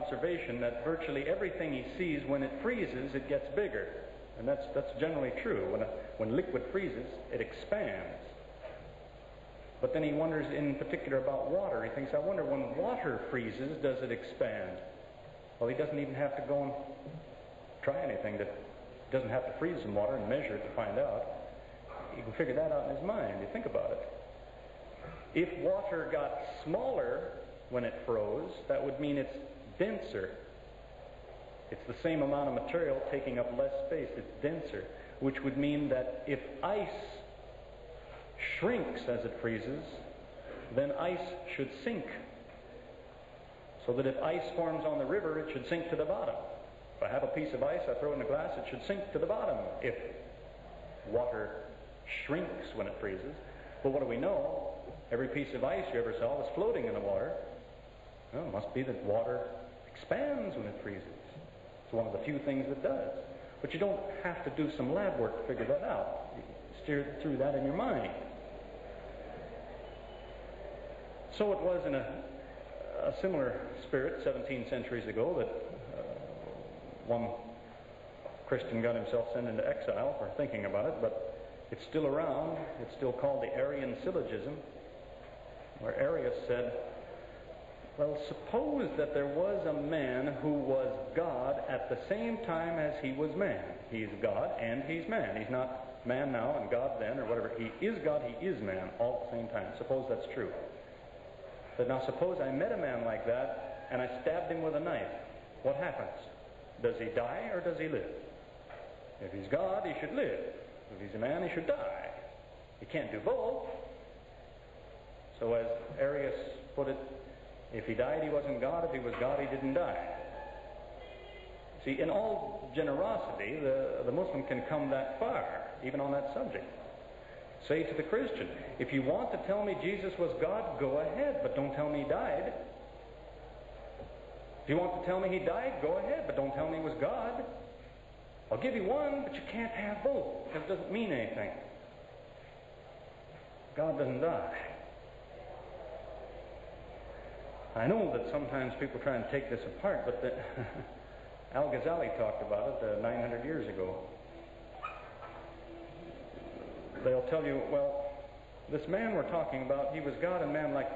observation that virtually everything he sees, when it freezes, it gets bigger. And that's generally true. When liquid freezes, it expands. But then he wonders in particular about water. He thinks, I wonder when water freezes, does it expand? Well, he doesn't even have to go and try anything. He doesn't have to freeze some water and measure it to find out. He can figure that out in his mind. You think about it. If water got smaller when it froze, that would mean it's denser. It's the same amount of material taking up less space. It's denser, which would mean that if ice shrinks as it freezes, then ice should sink. So that if ice forms on the river, it should sink to the bottom. If I have a piece of ice, I throw it in a glass, it should sink to the bottom if water shrinks when it freezes. But what do we know? Every piece of ice you ever saw was floating in the water. Well, it must be that water expands when it freezes. It's one of the few things that does. But you don't have to do some lab work to figure that out. You can steer through that in your mind. So it was in a similar spirit 17 centuries ago that one Christian got himself sent into exile for thinking about it, but it's still around. It's still called the Arian syllogism, where Arius said, well, suppose that there was a man who was God at the same time as he was man. He's God and he's man. He's not man now and God then or whatever. He is God, he is man all at the same time. Suppose that's true. But now suppose I met a man like that and I stabbed him with a knife. What happens? Does he die or does he live? If he's God, he should live. If he's a man, he should die. He can't do both. So as Arius put it, if he died, he wasn't God. If he was God, he didn't die. See, in all generosity, the Muslim can come that far, even on that subject. Say to the Christian, if you want to tell me Jesus was God, go ahead, but don't tell me he died. If you want to tell me he died, go ahead, but don't tell me he was God. I'll give you one, but you can't have both, because it doesn't mean anything. God doesn't die. I know that sometimes people try and take this apart, but Al-Ghazali talked about it 900 years ago. They'll tell you, well, this man we're talking about, he was God and man like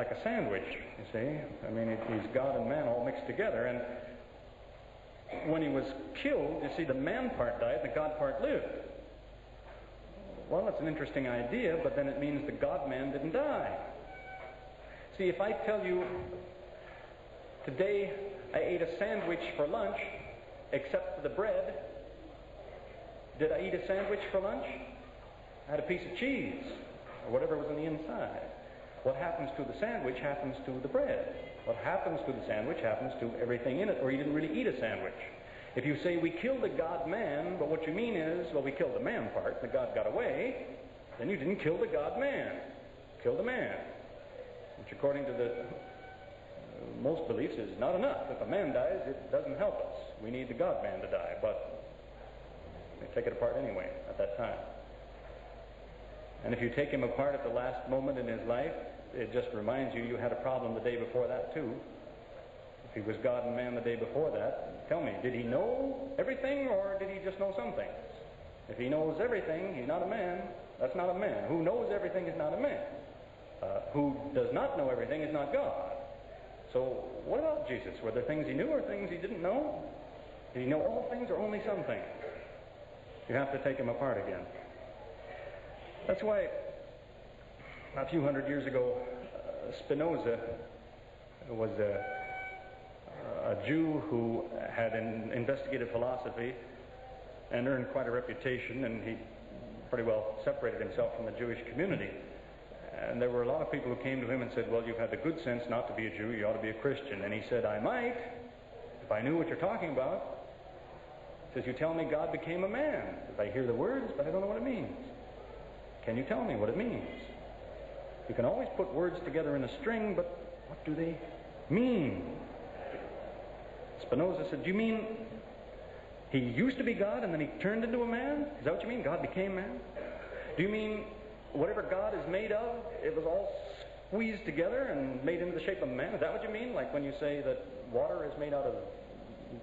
a sandwich, you see. I mean, he's God and man all mixed together. And when he was killed, you see, the man part died and the God part lived. Well, that's an interesting idea, but then it means the God-man didn't die. See, if I tell you, today I ate a sandwich for lunch, except for the bread, did I eat a sandwich for lunch? I had a piece of cheese, or whatever was on the inside. What happens to the sandwich happens to the bread. What happens to the sandwich happens to everything in it, or you didn't really eat a sandwich. If you say, we killed the God-man, but what you mean is, well, we killed the man part, and the God got away, then you didn't kill the God-man. Killed the man. Which according to the most beliefs is not enough. If a man dies, it doesn't help us. We need the God-man to die, but they take it apart anyway at that time. And if you take him apart at the last moment in his life, it just reminds you had a problem the day before that too. If he was God and man the day before that, tell me, did he know everything or did he just know some things? If he knows everything, he's not a man. That's not a man. Who knows everything is not a man. Who does not know everything is not God. So what about Jesus? Were there things he knew or things he didn't know? Did he know all things or only some things? You have to take him apart again. That's why a few hundred years ago, Spinoza was a Jew who had investigated philosophy and earned quite a reputation, and he pretty well separated himself from the Jewish community. And there were a lot of people who came to him and said, well, you've had the good sense not to be a Jew, you ought to be a Christian. And he said, I might, if I knew what you're talking about. He says, you tell me God became a man. If I hear the words, but I don't know what it means. Can you tell me what it means? You can always put words together in a string, but what do they mean? Spinoza said, do you mean he used to be God and then he turned into a man? Is that what you mean? God became man? Do you mean whatever God is made of, it was all squeezed together and made into the shape of man? Is that what you mean? Like when you say that water is made out of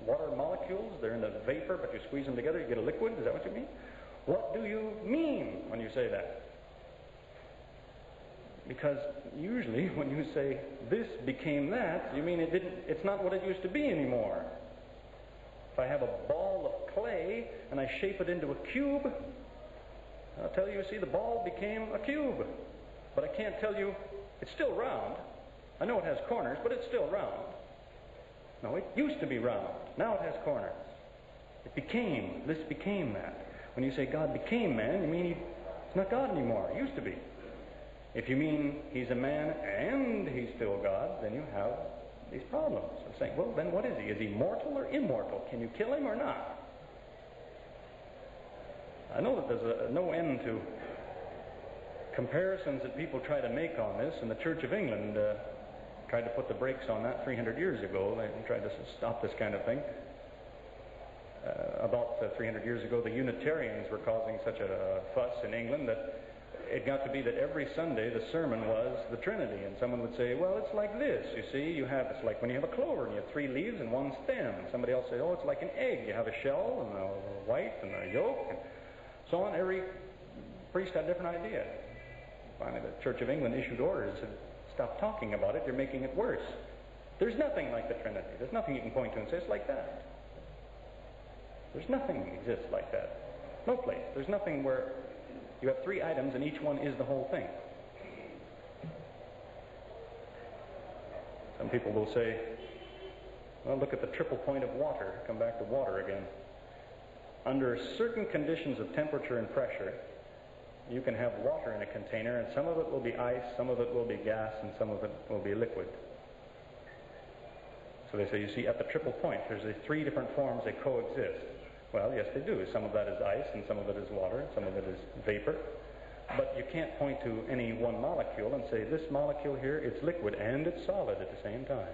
water molecules. They're in the vapor, but you squeeze them together, you get a liquid. Is that what you mean? What do you mean when you say that? Because usually when you say this became that, you mean it's not what it used to be anymore. If I have a ball of clay and I shape it into a cube, I'll tell you, see, the ball became a cube. But I can't tell you it's still round. I know it has corners, but it's still round. No, it used to be round. Now it has corners. This became that. When you say God became man, you mean he's not God anymore. He used to be. If you mean he's a man and he's still God, then you have these problems. I'm saying, well, then what is he? Is he mortal or immortal? Can you kill him or not? I know that there's no end to comparisons that people try to make on this, and the Church of England tried to put the brakes on that 300 years ago. They tried to stop this kind of thing. About 300 years ago, the Unitarians were causing such a fuss in England that it got to be that every Sunday the sermon was the Trinity, and someone would say, well, it's like this, you see, it's like when you have a clover and you have 3 leaves and 1 stem. Somebody else say, oh, it's like an egg, you have a shell and a white and a yolk, and so on. Every priest had a different idea. Finally, the Church of England issued orders and said, stop talking about it, you're making it worse. There's nothing like the Trinity. There's nothing you can point to and say it's like that. There's nothing that exists like that. No place. There's nothing where you have 3 items and each one is the whole thing. Some people will say, well, look at the triple point of water. Come back to water again. Under certain conditions of temperature and pressure, you can have water in a container, and some of it will be ice, some of it will be gas, and some of it will be liquid. So they say, you see, at the triple point, there's these 3 different forms, they coexist. Well, yes, they do. Some of that is ice, and some of it is water, and some of it is vapor. But you can't point to any one molecule and say, this molecule here, it's liquid and it's solid at the same time.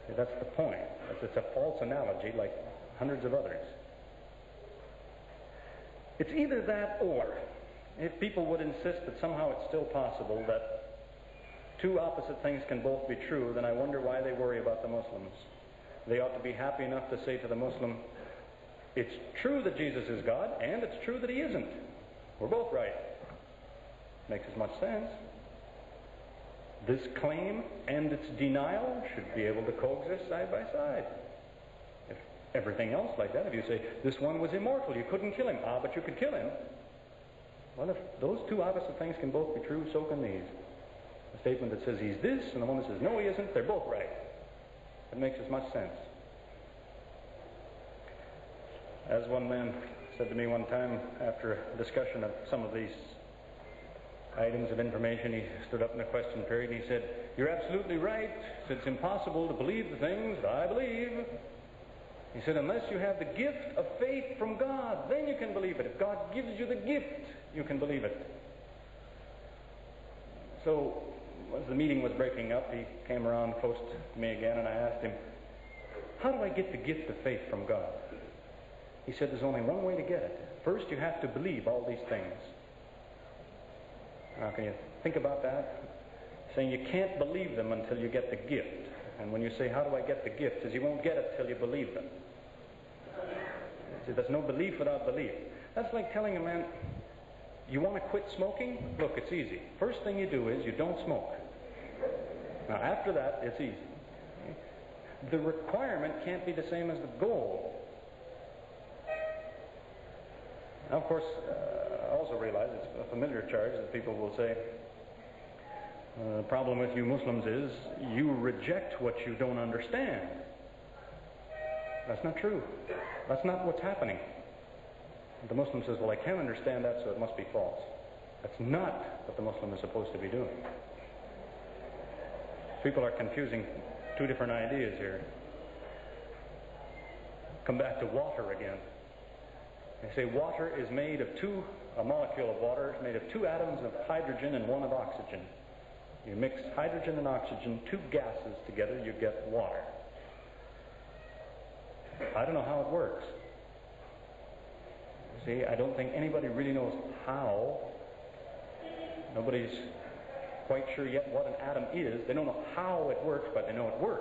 See, that's the point. It's a false analogy like hundreds of others. It's either that or, if people would insist that somehow it's still possible that 2 opposite things can both be true, then I wonder why they worry about the Muslims. They ought to be happy enough to say to the Muslim, it's true that Jesus is God, and it's true that he isn't. We're both right. Makes as much sense. This claim and its denial should be able to coexist side by side. If everything else like that, if you say, this one was immortal, you couldn't kill him. But you could kill him. Well, if those 2 opposite things can both be true, so can these. A statement that says he's this, and the one that says no, he isn't, they're both right. It makes as much sense. As one man said to me one time after a discussion of some of these items of information, he stood up in a question period and he said, you're absolutely right. He said, it's impossible to believe the things that I believe. He said, unless you have the gift of faith from God, then you can believe it. If God gives you the gift, you can believe it. So, as the meeting was breaking up, he came around close to me again, and I asked him, how do I get the gift of faith from God? He said, there's only one way to get it. First, you have to believe all these things. Now, can you think about that? Saying you can't believe them until you get the gift. And when you say, how do I get the gift? Says you won't get it till you believe them. See, there's no belief without belief. That's like telling a man, you want to quit smoking? Look, it's easy. First thing you do is you don't smoke. Now, after that, it's easy. The requirement can't be the same as the goal. Now, of course, I also realize it's a familiar charge that people will say, the problem with you Muslims is you reject what you don't understand. That's not true. That's not what's happening. The Muslim says, well, I can't understand that, so it must be false. That's not what the Muslim is supposed to be doing. People are confusing 2 different ideas here. Come back to water again. They say water is made of a molecule of water is made of 2 atoms of hydrogen and 1 of oxygen. You mix hydrogen and oxygen, 2 gases together, you get water. I don't know how it works. See, I don't think anybody really knows how. Nobody's quite sure yet what an atom is. They don't know how it works, but they know it works.